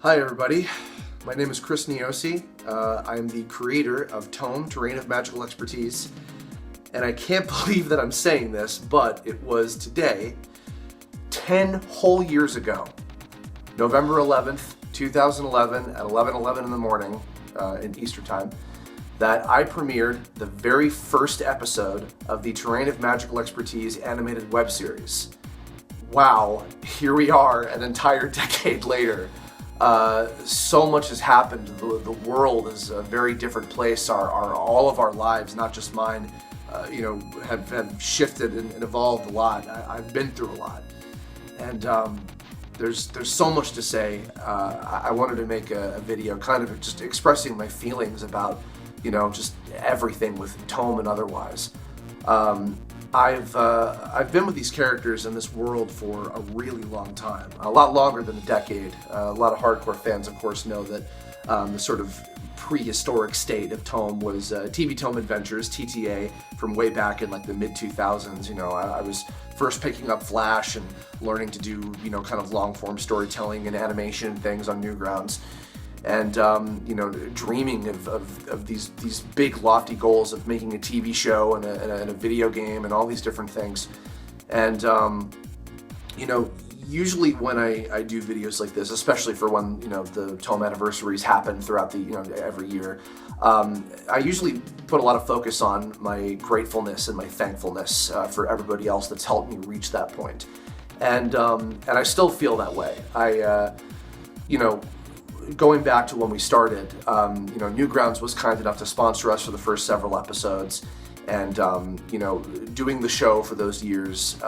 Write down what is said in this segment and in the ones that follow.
Hi everybody, my name is Chris Niosi. I'm the creator of TOME, Terrain of Magical Expertise, and I can't believe that I'm saying this, but it was today, 10 whole years ago, November 11th, 2011 at 11:11 in the morning in Eastern Time, that I premiered the very first episode of the Terrain of Magical Expertise animated web series. Wow, here we are an entire decade later. So much has happened. The world is a very different place. All of our lives, not just mine, have shifted and evolved a lot. I've been through a lot, and there's so much to say. I wanted to make a video, kind of just expressing my feelings about, just everything with TOME and otherwise. I've been with these characters in this world for a really long time, a lot longer than a decade. A lot of hardcore fans, of course, know that the sort of prehistoric state of TOME was TV TOME Adventures, TTA, from way back in like the mid-2000s. I was first picking up Flash and learning to do, kind of long-form storytelling and animation things on Newgrounds. And dreaming of these big lofty goals of making a TV show and a video game and all these different things. And usually when I do videos like this, especially for when the TOME anniversaries happen throughout the every year, I usually put a lot of focus on my gratefulness and my thankfulness for everybody else that's helped me reach that point. And I still feel that way. Going back to when we started, Newgrounds was kind enough to sponsor us for the first several episodes, and doing the show for those years,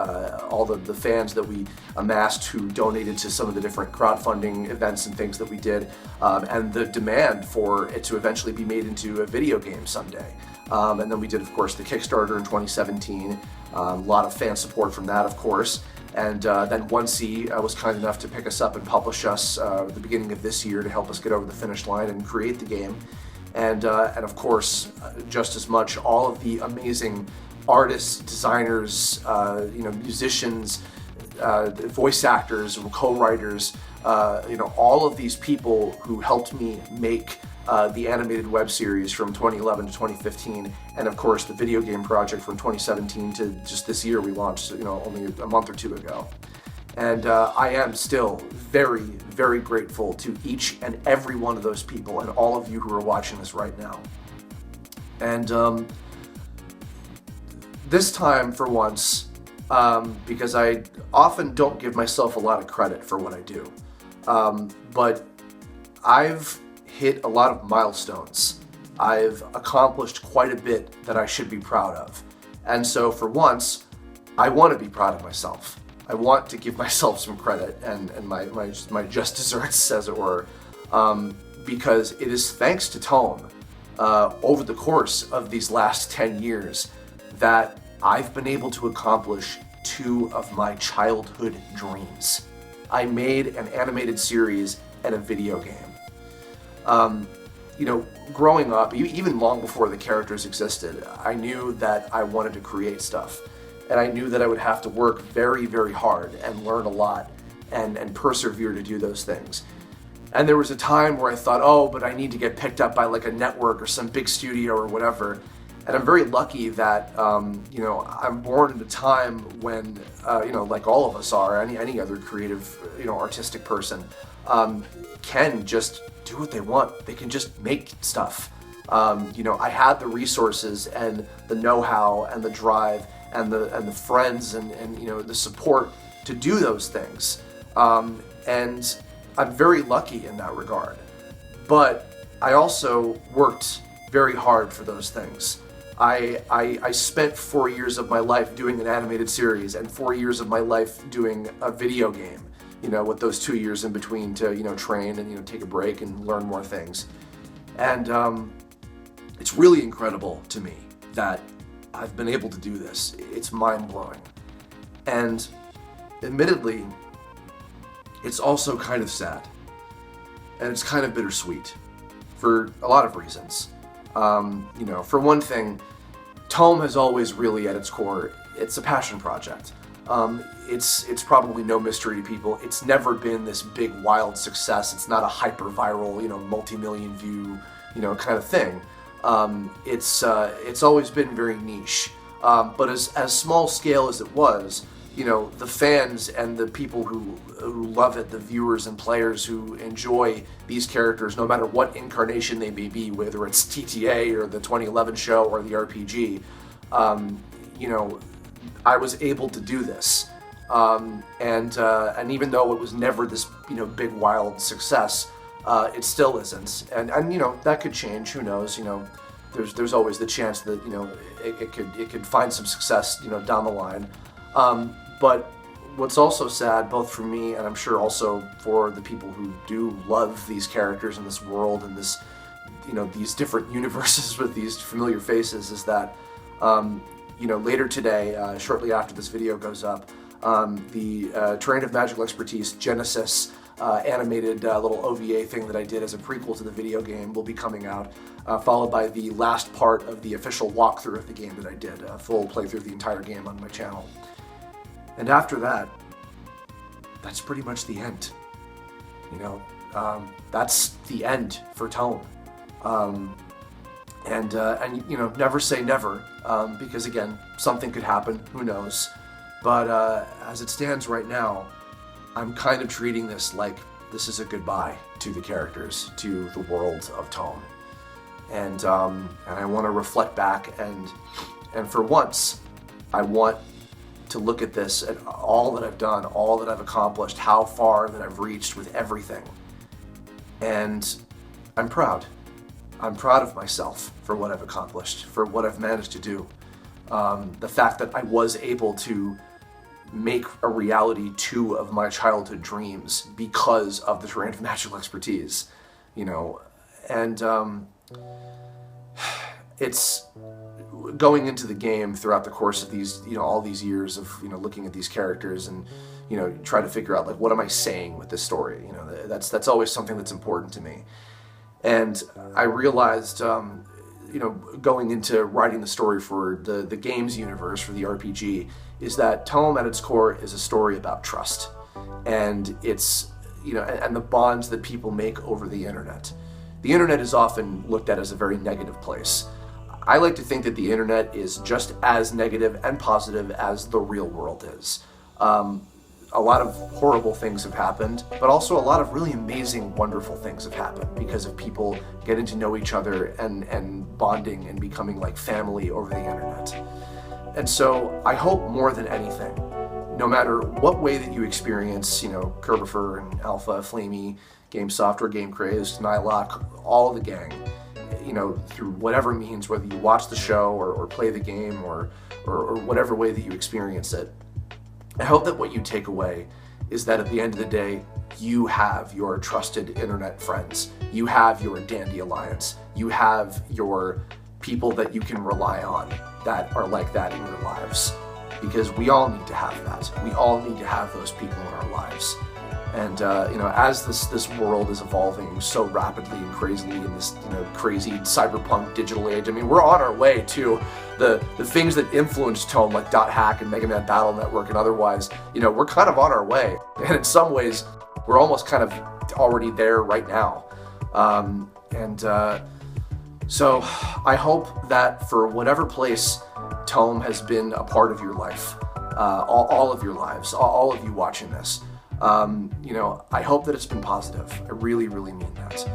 all the fans that we amassed who donated to some of the different crowdfunding events and things that we did, and the demand for it to eventually be made into a video game someday. And then we did, of course, the Kickstarter in 2017, a lot of fan support from that, of course. And then 1C was kind enough to pick us up and publish us at the beginning of this year to help us get over the finish line and create the game. And of course, just as much, all of the amazing artists, designers, musicians, voice actors, co-writers, all of these people who helped me make the animated web series from 2011 to 2015, and of course the video game project from 2017 to just this year we launched, only a month or two ago. And I am still very, very grateful to each and every one of those people and all of you who are watching this right now. And this time, for once, because I often don't give myself a lot of credit for what I do, but I've hit a lot of milestones. I've accomplished quite a bit that I should be proud of. And so for once, I want to be proud of myself. I want to give myself some credit and my just desserts, as it were, because it is thanks to TOME over the course of these last 10 years that I've been able to accomplish two of my childhood dreams. I made an animated series and a video game. Growing up, even long before the characters existed, I knew that I wanted to create stuff. And I knew that I would have to work very, very hard and learn a lot and persevere to do those things. And there was a time where I thought, oh, but I need to get picked up by like a network or some big studio or whatever. And I'm very lucky that, I'm born at a time when, like all of us are, any other creative, artistic person, can just do what they want. They can just make stuff. I had the resources and the know-how and the drive and the friends and the support to do those things. And I'm very lucky in that regard. But I also worked very hard for those things. I spent 4 years of my life doing an animated series and 4 years of my life doing a video game, with those 2 years in between to, train and, take a break and learn more things. And it's really incredible to me that I've been able to do this. It's mind-blowing. And admittedly, it's also kind of sad. And it's kind of bittersweet for a lot of reasons. For one thing, TOME has always really, at its core, it's a passion project. It's probably no mystery to people. It's never been this big wild success. It's not a hyper viral, multi-million view, kind of thing. It's always been very niche. But as small scale as it was, the fans and the people who love it, the viewers and players who enjoy these characters, no matter what incarnation they may be, whether it's TTA or the 2011 show or the RPG, I was able to do this. And even though it was never this, big wild success, it still isn't. And that could change. Who knows? There's always the chance that it could find some success down the line. But what's also sad, both for me and I'm sure also for the people who do love these characters in this world and this, these different universes with these familiar faces, is that later today, shortly after this video goes up, the Terrain of Magical Expertise Genesis animated little OVA thing that I did as a prequel to the video game will be coming out, followed by the last part of the official walkthrough of the game that I did, a full playthrough of the entire game on my channel. And after that, that's pretty much the end. That's the end for Tome. And never say never, because again, something could happen, who knows. But as it stands right now, I'm kind of treating this like this is a goodbye to the characters, to the world of Tome. And I want to reflect back, and for once, I want to look at this, at all that I've done, all that I've accomplished, how far that I've reached with everything. And I'm proud. I'm proud of myself for what I've accomplished, for what I've managed to do. The fact that I was able to make a reality 2 of my childhood dreams because of the Terrain of Magical Expertise, and it's going into the game throughout the course of these, all these years of, looking at these characters and, try to figure out, like, what am I saying with this story? That's always something that's important to me. And I realized, going into writing the story for the games universe, for the RPG, is that Tome at its core is a story about trust. And it's, and the bonds that people make over the internet. The internet is often looked at as a very negative place. I like to think that the internet is just as negative and positive as the real world is. A lot of horrible things have happened, but also a lot of really amazing, wonderful things have happened because of people getting to know each other and bonding and becoming like family over the internet. And so I hope more than anything, no matter what way that you experience, Kerbifer and Alpha, Flamey, GameSoft or Game Crazed, Nylock, all of the gang, through whatever means, whether you watch the show or play the game or whatever way that you experience it, I hope that what you take away is that at the end of the day, you have your trusted internet friends. You have your Dandy Alliance. You have your people that you can rely on that are like that in your lives. Because we all need to have that. We all need to have those people in our lives. And as this world is evolving so rapidly and crazily in this crazy cyberpunk digital age, I mean, we're on our way to the things that influenced Tome, like .hack and Mega Man Battle Network and otherwise. We're kind of on our way, and in some ways, we're almost kind of already there right now. So I hope that for whatever place Tome has been a part of your life, all of your lives, all of you watching this. I hope that it's been positive. I really, really mean that.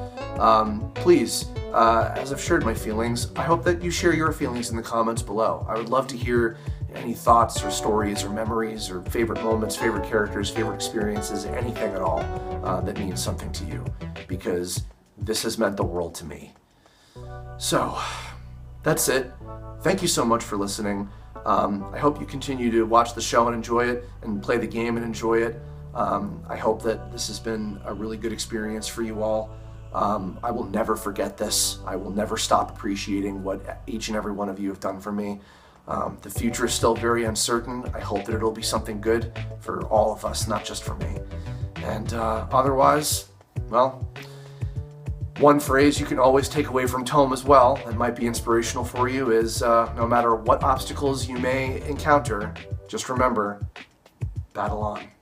Please, as I've shared my feelings, I hope that you share your feelings in the comments below. I would love to hear any thoughts or stories or memories or favorite moments, favorite characters, favorite experiences, anything at all that means something to you, because this has meant the world to me. So, that's it. Thank you so much for listening. I hope you continue to watch the show and enjoy it, and play the game and enjoy it. I hope that this has been a really good experience for you all. I will never forget this. I will never stop appreciating what each and every one of you have done for me. The future is still very uncertain. I hope that it'll be something good for all of us, not just for me. And otherwise, well, one phrase you can always take away from Tome as well that might be inspirational for you is no matter what obstacles you may encounter, just remember, Battle on.